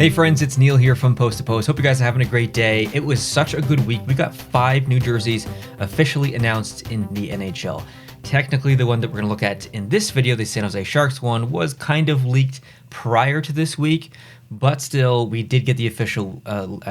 Hey friends, it's Neil here from Post to Post. Hope you guys are having a great day. It was such a good week. We got 5 new jerseys officially announced in the NHL. Technically, the one that we're going to look at in this video, the San Jose Sharks one, was kind of leaked prior to this week, but still, we did get the official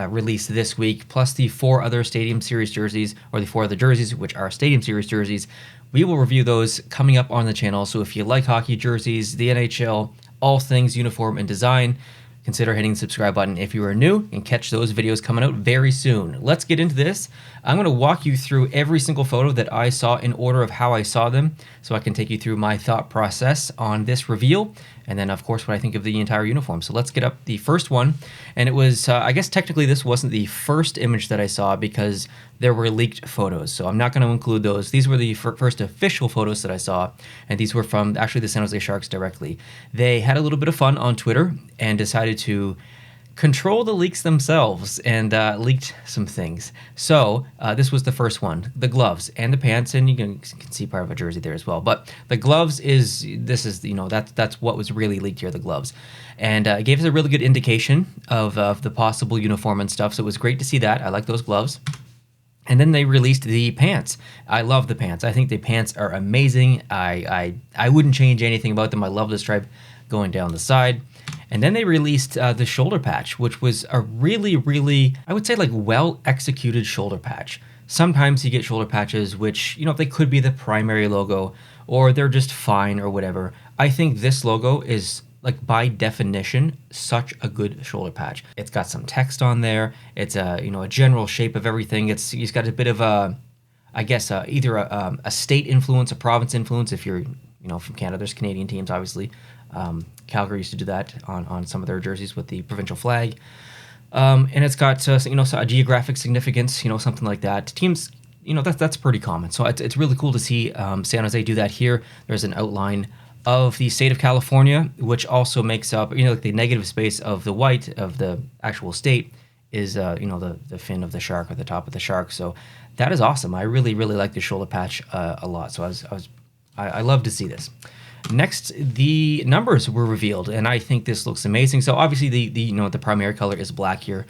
release this week, plus the 4 other Stadium Series jerseys, or the 4 other jerseys, which are Stadium Series jerseys. We will review those coming up on the channel, so if you like hockey jerseys, the NHL, all things uniform and design, consider hitting the subscribe button if you are new and catch those videos coming out very soon. Let's get into this. I'm going to walk you through every single photo that I saw in order of how I saw them, so I can take you through my thought process on this reveal, and then of course what I think of the entire uniform. So let's get up the first one, and it was, I guess technically this wasn't the first image that I saw because there were leaked photos, so I'm not going to include those. These were the first official photos that I saw, and these were from actually the San Jose Sharks directly. They had a little bit of fun on Twitter and decided to control the leaks themselves and leaked some things. So this was the first one, the gloves and the pants, and you can see part of a jersey there as well. But the gloves that's what was really leaked here, the gloves, and it gave us a really good indication of the possible uniform and stuff. So it was great to see that. I like those gloves. And then they released the pants. I love the pants. I think the pants are amazing. I wouldn't change anything about them. I love the stripe going down the side. And then they released the shoulder patch, which was a really, I would say, like, well-executed shoulder patch. Sometimes you get shoulder patches which, they could be the primary logo or they're just fine or whatever. I think this logo is, like, by definition, such a good shoulder patch. It's got some text on there. It's a general shape of everything. It's got a bit of a, I guess, either a state influence, a province influence. If you're, from Canada, there's Canadian teams, obviously. Calgary used to do that on some of their jerseys with the provincial flag. And it's got, a geographic significance, something like that. Teams, that's pretty common. So it's really cool to see San Jose do that here. There's an outline of the state of California, which also makes up, like the negative space of the white of the actual state is, the fin of the shark or the top of the shark. So that is awesome. I really like the shoulder patch a lot. So I love to see this. Next, the numbers were revealed, and I think this looks amazing. So obviously the primary color is black here,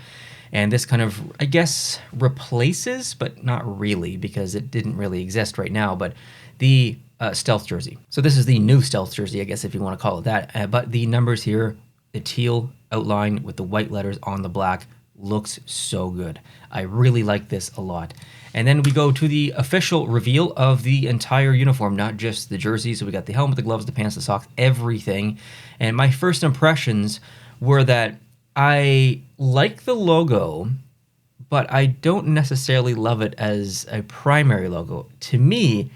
and this kind of, I guess, replaces, but not really, because it didn't really exist right now, but the stealth jersey. So this is the new stealth jersey, I guess, if you want to call it that. But the numbers here, the teal outline with the white letters on the black, looks so good. I really like this a lot. And then we go to the official reveal of the entire uniform, not just the jersey. So we got the helmet, the gloves, the pants, the socks, everything. And my first impressions were that I like the logo, but I don't necessarily love it as a primary logo. To me,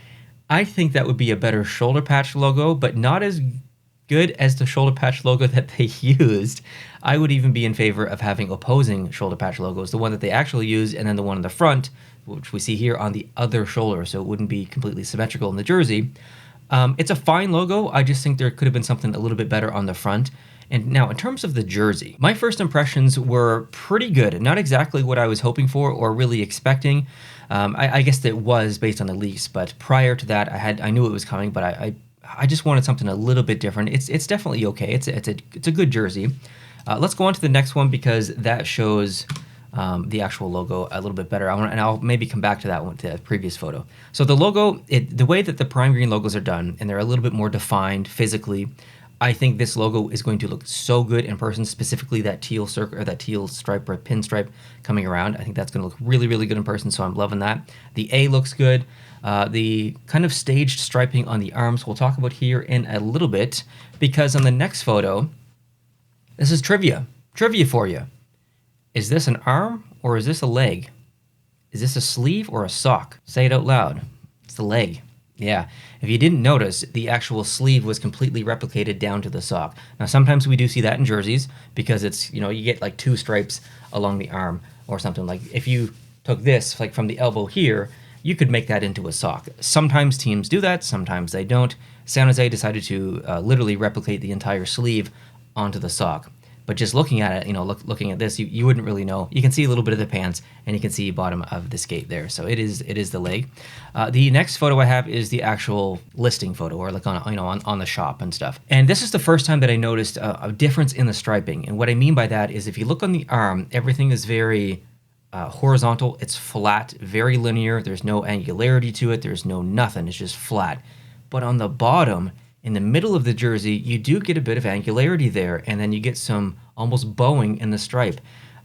I think that would be a better shoulder patch logo, but not as good as the shoulder patch logo that they used. I would even be in favor of having opposing shoulder patch logos, the one that they actually use, and then the one in the front, which we see here on the other shoulder, so it wouldn't be completely symmetrical in the jersey. It's a fine logo. I just think there could have been something a little bit better on the front. And now, in terms of the jersey, my first impressions were pretty good. Not exactly what I was hoping for or really expecting. I guess that was based on the leaks, but prior to that, I knew it was coming, but I just wanted something a little bit different. It's definitely okay. It's a good jersey. Let's go on to the next one because that shows the actual logo a little bit better. And I'll maybe come back to that one, to the previous photo. So the logo, the way that the prime green logos are done, and they're a little bit more defined physically, I think this logo is going to look so good in person, specifically that teal circle or that teal stripe or pinstripe coming around. I think that's going to look really good in person, so I'm loving that. The A looks good. The kind of staged striping on the arms we'll talk about here in a little bit, because on the next photo, this is trivia for you. Is this an arm or is this a leg? Is this a sleeve or a sock? Say it out loud. It's the leg. Yeah, if you didn't notice, the actual sleeve was completely replicated down to the sock. Now, sometimes we do see that in jerseys because it's, you get like 2 stripes along the arm or something. Like if you took this, like from the elbow here, you could make that into a sock. Sometimes teams do that, sometimes they don't. San Jose decided to literally replicate the entire sleeve onto the sock. but just looking at it, looking at this, you wouldn't really know. You can see a little bit of the pants, and you can see bottom of the skate there. So it is the leg. The next photo I have is the actual listing photo, or like on the shop and stuff. And this is the first time that I noticed a difference in the striping. And what I mean by that is if you look on the arm, everything is very horizontal. It's flat, very linear. There's no angularity to it. There's no nothing. It's just flat. But on the bottom, in the middle of the jersey, you do get a bit of angularity there, and then you get some almost bowing in the stripe.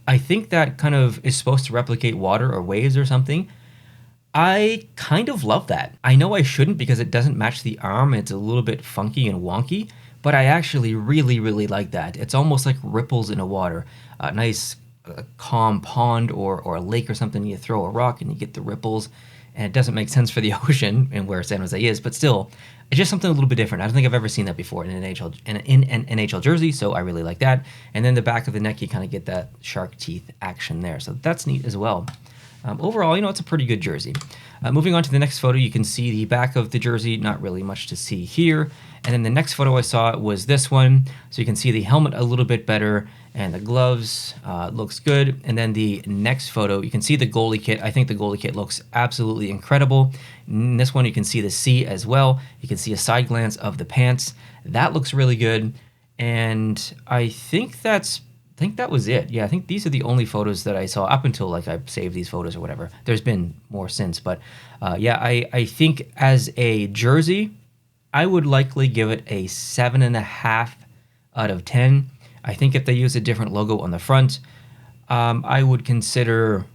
I think that kind of is supposed to replicate water or waves or something. I kind of love that. I know I shouldn't because it doesn't match the arm. It's a little bit funky and wonky, but I actually really, really like that. It's almost like ripples in a water. A nice calm pond or a lake or something. You throw a rock and you get the ripples, and it doesn't make sense for the ocean and where San Jose is, but still, it's just something a little bit different. I don't think I've ever seen that before in an NHL jersey, so I really like that. And then the back of the neck, you kind of get that shark teeth action there, so that's neat as well. Overall, it's a pretty good jersey. Moving on to the next photo, you can see the back of the jersey, not really much to see here. And then the next photo I saw was this one. So you can see the helmet a little bit better, and the gloves looks good. And then the next photo, you can see the goalie kit. I think the goalie kit looks absolutely incredible. In this one, you can see the C as well. You can see a side glance of the pants. That looks really good. And I think that was it. Yeah, I think these are the only photos that I saw up until like I saved these photos or whatever. There's been more since, but yeah, I think as a jersey, I would likely give it a 7.5 out of 10. I think if they use a different logo on the front, I would consider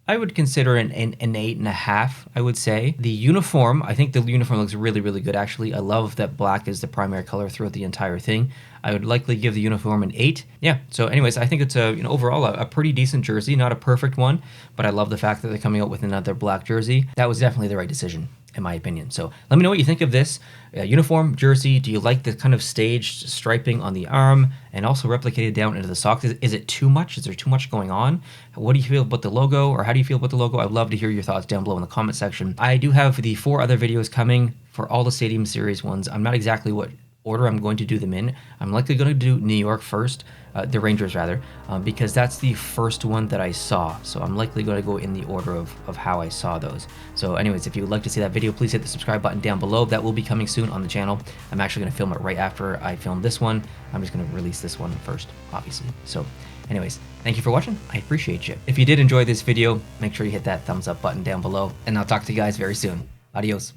an 8.5, I would say. The uniform, I think the uniform looks really, really good, actually. I love that black is the primary color throughout the entire thing. I would likely give the uniform an 8. Yeah, so anyways, I think it's overall a pretty decent jersey, not a perfect one, but I love the fact that they're coming out with another black jersey. That was definitely the right decision, in my opinion. So let me know what you think of this uniform jersey. Do you like the kind of staged striping on the arm and also replicated down into the socks? Is it too much? Is there too much going on? What do you feel about the logo, or how do you feel about the logo? I'd love to hear your thoughts down below in the comment section. I do have the 4 other videos coming for all the Stadium Series ones. I'm not exactly what order I'm going to do them in. I'm likely going to do New York first, the Rangers rather, because that's the first one that I saw. So I'm likely going to go in the order of how I saw those. So anyways, if you would like to see that video, please hit the subscribe button down below. That will be coming soon on the channel. I'm actually going to film it right after I film this one. I'm just going to release this one first, obviously. So anyways, thank you for watching. I appreciate you. If you did enjoy this video, make sure you hit that thumbs up button down below, and I'll talk to you guys very soon. Adios.